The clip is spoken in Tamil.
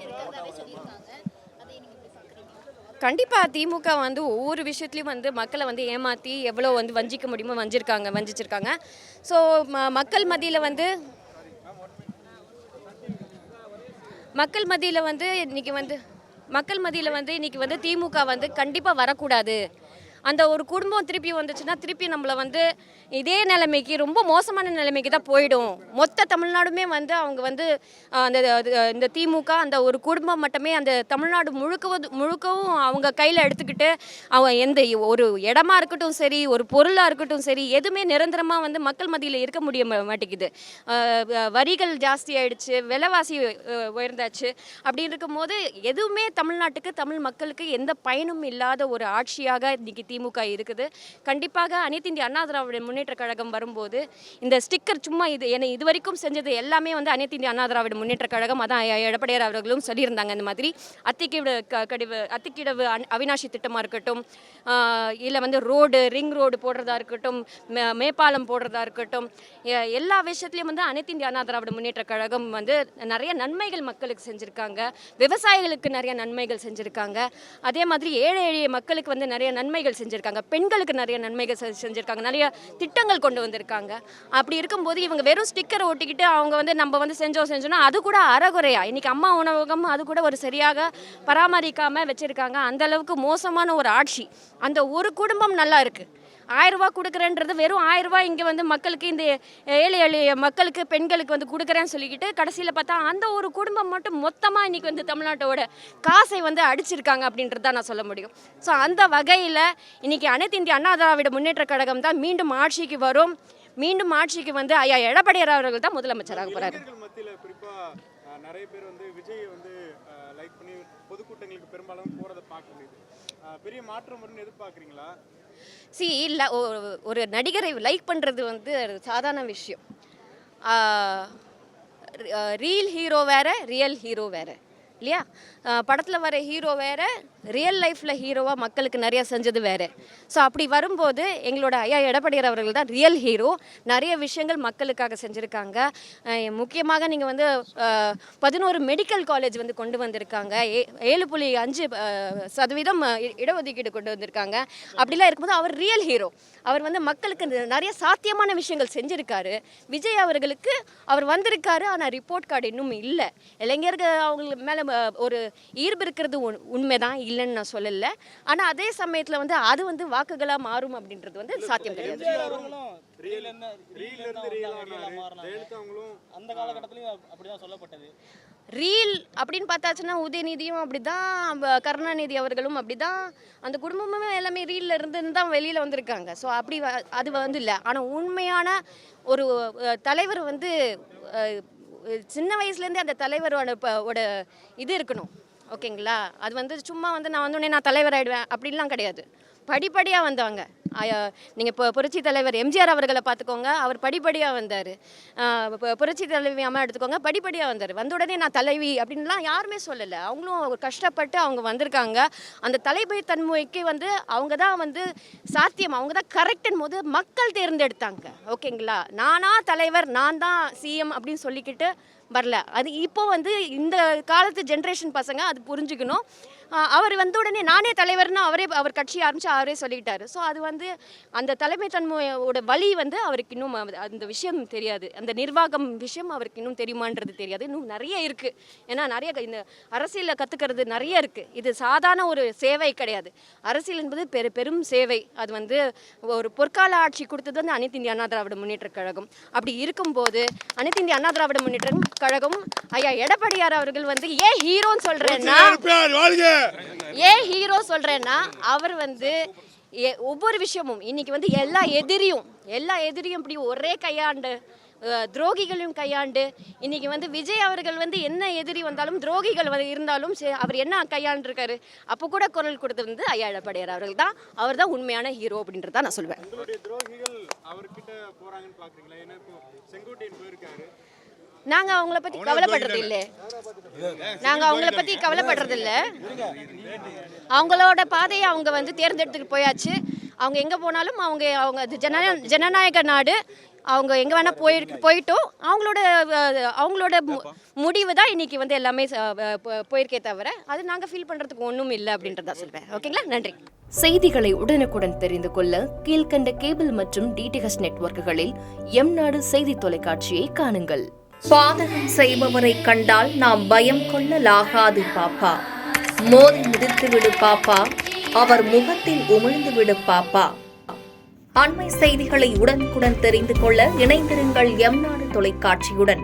இருக்கிறதாவே சொல்லியிருக்காங்க. அதை நீங்க எப்படி பார்க்குறீங்க? கண்டிப்பாக திமுக வந்து ஒவ்வொரு விஷயத்துலையும் வந்து மக்களை வந்து ஏமாற்றி எவ்வளோ வந்து வஞ்சிக்க முடியுமோ வஞ்சிச்சிருக்காங்க. ஸோ மக்கள் மத்தியில் வந்து மக்கள் மத்தியில் வந்து இன்னைக்கு வந்து திமுக வந்து கண்டிப்பாக வரக்கூடாது. அந்த ஒரு குடும்பம் திருப்பி வந்துச்சுன்னா திருப்பி நம்மளை வந்து இதே நிலைமைக்கு ரொம்ப மோசமான நிலைமைக்கு தான் போயிடும். மொத்த தமிழ்நாடுமே வந்து அவங்க வந்து அந்த இந்த திமுக அந்த ஒரு குடும்பம் மட்டுமே அந்த தமிழ்நாடு முழுக்கவும் அவங்க கையில் எடுத்துக்கிட்டு அவங்க எந்த ஒரு இடமா இருக்கட்டும் சரி, ஒரு பொருளாக இருக்கட்டும் சரி, எதுவுமே நிரந்தரமாக வந்து மக்கள் மத்தியில் இருக்க முடிய மாட்டேங்குது. வரிகள் ஜாஸ்தி ஆயிடுச்சு, விலைவாசி உயர்ந்தாச்சு. அப்படி இருக்கும்போது எதுவுமே தமிழ்நாட்டுக்கு தமிழ் மக்களுக்கு எந்த பயனும் இல்லாத ஒரு ஆட்சியாக இன்னைக்கு திமுக இருக்குது. கண்டிப்பாக அனைத்து இந்திய அண்ணா திராவிட முன்னேற்ற கழகம் வரும்போது இந்த ஸ்டிக்கர் சும்மா இது வரைக்கும் செஞ்சது எல்லாமே வந்து அனைத்து இந்திய அண்ணா திராவிட முன்னேற்ற கழகம். அதான் எடப்பாடியார் அவர்களும் சொல்லியிருந்தாங்க. இந்த மாதிரி அத்திக்கிடவு அவினாஷி திட்டமாக இருக்கட்டும், இல்லை வந்து ரிங் ரோடு போடுறதா இருக்கட்டும், மேம்பாலம் போடுறதா இருக்கட்டும், எல்லா விஷயத்துலையும் வந்து அனைத்து இந்திய அண்ணா திராவிட முன்னேற்ற கழகம் வந்து நிறைய நன்மைகள் மக்களுக்கு செஞ்சுருக்காங்க. விவசாயிகளுக்கு நிறைய நன்மைகள் செஞ்சுருக்காங்க. அதே மாதிரி ஏழை எளிய மக்களுக்கு வந்து நிறைய நன்மைகள் செஞ்சுருக்காங்க. பெண்களுக்கு நிறைய நன்மைகள் செஞ்சுருக்காங்க. நிறைய திட்டங்கள் கொண்டு வந்திருக்காங்க. அப்படி இருக்கும்போது இவங்க வெறும் ஸ்டிக்கரை ஒட்டிக்கிட்டு அவங்க வந்து நம்ம வந்து செஞ்சோன்னா அது கூட அறகுறையா இன்னைக்கு அம்மா உணவகம் அது கூட ஒரு சரியாக பராமரிக்காம வச்சிருக்காங்க. அந்த அளவுக்கு மோசமான ஒரு ஆட்சி. அந்த ஒரு குடும்பம் நல்லா இருக்கு. 1000 ரூபா கொடுக்குறேன்றது வெறும் 1000 ரூபாய் இங்கே வந்து மக்களுக்கு இந்த ஏழை எளிய மக்களுக்கு பெண்களுக்கு வந்து கொடுக்குறேன்னு சொல்லிக்கிட்டு கடைசியில் பார்த்தா அந்த ஒரு குடும்பம் மட்டும் மொத்தமாக இன்றைக்கி வந்து தமிழ்நாட்டோட காசை வந்து அடிச்சிருக்காங்க அப்படின்றது தான் நான் சொல்ல முடியும். ஸோ அந்த வகையில் இன்றைக்கி அனைத்து இந்திய அண்ணா திராவிட முன்னேற்ற கழகம் தான் மீண்டும் ஆட்சிக்கு வரும். மீண்டும் ஆட்சிக்கு வந்து ஐயா எடப்பாடியார் அவர்கள் தான் முதலமைச்சராக போகிறாரு. நிறைய பேர் வந்து விஜய் வந்து லைக் பண்ணி பொதுக்கூட்டங்களுக்கு பெரும்பாலும் போகிறத பார்க்க முடியுது. பெரிய மாற்றம் வரும்னு எதிர்பார்க்குறீங்களா? இல்லை, ஒரு நடிகரை லைக் பண்ணுறது வந்து சாதாரண விஷயம். ரீல் ஹீரோ வேறு, ரியல் ஹீரோ வேறு இல்லையா? படத்தில் வர ஹீரோ வேறு, ரியல் லைஃப்பில் ஹீரோவாக மக்களுக்கு நிறையா செஞ்சது வேறு. ஸோ அப்படி வரும்போது எங்களோட ஐயா எடப்பாடியார் அவர்கள் தான் ரியல் ஹீரோ. நிறைய விஷயங்கள் மக்களுக்காக செஞ்சுருக்காங்க. முக்கியமாக நீங்கள் வந்து 11 மெடிக்கல் காலேஜ் வந்து கொண்டு வந்திருக்காங்க. 7.5% இடஒதுக்கீடு கொண்டு வந்திருக்காங்க. அப்படிலாம் இருக்கும்போது அவர் ரியல் ஹீரோ. அவர் வந்து மக்களுக்கு நிறைய சாத்தியமான விஷயங்கள் செஞ்சுருக்காரு. விஜய் அவர்களுக்கு அவர் வந்திருக்காரு, ஆனால் ரிப்போர்ட் கார்டு இன்னும் இல்லை. இளைஞர்கள் அவங்களுக்கு மேலே ஒரு ஈர்ப்பு இருக்கிறது உண்மைதான், இல்லைன்னு நான் சொல்லலை. ஆனால் அதே சமயத்தில் வந்து அது வந்து வாக்குகளாக மாறும் அப்படின்றது வந்து சாத்தியம் கிடையாது. ரீல் அப்படின்னு பார்த்தாச்சுன்னா உதயநிதியும் அப்படிதான், கருணாநிதி அவர்களும் அப்படிதான், அந்த குடும்பமுமே எல்லாமே ரீல்ல இருந்து தான் வெளியில் வந்திருக்காங்க. ஸோ அப்படி அது வந்து இல்லை. ஆனால் உண்மையான ஒரு தலைவர் வந்து சின்ன வயசுலேருந்தே அந்த தலைவரோட இது இருக்கணும். ஓகேங்களா? அது வந்து சும்மா வந்து நான் வந்தோடனே நான் தலைவர் ஆகிடுவேன் அப்படின்லாம் கிடையாது. படிப்படியாக வந்தாங்க. நீங்கள் இப்போ புரட்சி தலைவர் எம்ஜிஆர் அவர்களை பார்த்துக்கோங்க, அவர் படிப்படியாக வந்தார். புரட்சி தலைவி அம்மா எடுத்துக்கோங்க, படிப்படியாக வந்தார். வந்த உடனே நான் தலைவி அப்படின்லாம் யாருமே சொல்லலை. அவங்களும் கஷ்டப்பட்டு அவங்க வந்திருக்காங்க. அந்த தலைமை தன்மைக்கு வந்து அவங்க தான் வந்து சாத்தியம், அவங்க தான் கரெக்டுன்னு போது மக்கள் தேர்ந்தெடுத்தாங்க. ஓகேங்களா? நானா தலைவர், நான் தான் சிஎம் அப்படின்னு சொல்லிக்கிட்டு வரல. அது இப்போ வந்து இந்த காலத்து ஜென்ரேஷன் பசங்க அது புரிஞ்சுக்கணும். அவர் வந்த உடனே நானே தலைவர்னு அவர் கட்சி ஆரம்பித்து அவரே சொல்லிக்கிட்டாரு. ஸோ அது வந்து அந்த தலைமை தன்மையோட வழி வந்து அவருக்கு இன்னும் அந்த விஷயம் தெரியாது. அந்த நிர்வாகம் விஷயம் அவருக்கு இன்னும் தெரியுமான்றது தெரியாது. இன்னும் நிறைய இருக்குது. ஏன்னா நிறைய இந்த அரசியலில் கற்றுக்கிறது நிறைய இருக்குது. இது சாதாரண ஒரு சேவை கிடையாது. அரசியல் என்பது பெரும் சேவை. அது வந்து ஒரு பொற்கால ஆட்சி கொடுத்தது வந்து அனைத்து இந்திய அண்ணா திராவிட முன்னேற்ற கழகம். அப்படி இருக்கும்போது அனைத்து இந்திய அண்ணா திராவிட முன்னேற்ற கழகம் ஐயா எடப்பாடியார் அவர்கள் வந்து ஏன் ஹீரோன்னு சொல்றேன்னா அவர் வந்து ஒவ்வொரு விஷயமும் இன்னைக்கு வந்து எல்லா எதிரியும் இப்படி ஒரே கையாண்டு துரோகிகளையும் கையாண்டு இன்னைக்கு வந்து விஜய் அவர்கள் வந்து என்ன எதிரி வந்தாலும் துரோகிகள் இருந்தாலும் அவர் என்ன கையாண்டிருக்காரு. அப்போ கூட குரல் கொடுத்தது வந்து ஐயா எடப்பாடியார் அவர்கள் தான். அவர் தான் உண்மையான ஹீரோ அப்படின்றத நான் சொல்லுவேன். நாங்கள் அவங்கள பற்றி கவலைப்படுறது இல்லை. அவங்களோட பாதையை அவங்க வந்து தேர்ந்தெடுத்துட்டு போயாச்சு. அவங்க எங்கே போனாலும் அவங்க ஜனநாயக நாடு. அவங்க எங்கே வேணால் போயிட்டோம். அவங்களோட முடிவு தான் இன்னைக்கு வந்து எல்லாமே போயிருக்கே தவிர அது நாங்கள் ஃபீல் பண்ணுறதுக்கு ஒன்றும் இல்லை அப்படின்றத சொல்வேன். ஓகேங்களா, நன்றி. செய்திகளை உடனுக்குடன் தெரிந்து கொள்ள கீழ்கண்ட கேபிள் மற்றும் டிடிஹெச் நெட்வொர்க்குகளில் எம்நாடு செய்தி தொலைக்காட்சியை காணுங்கள். பாதகம் செய்பவரை கண்டால் நாம் பயம் கொள்ளலாகாது பாப்பா. மோதி மிதித்து விடு பாப்பா, அவர் முகத்தில் உமிழ்ந்து விடு பாப்பா. அண்மை செய்திகளை உடனுக்குடன் தெரிந்து கொள்ள இணைந்திருங்கள் எம்நாடு தொலைக்காட்சியுடன்.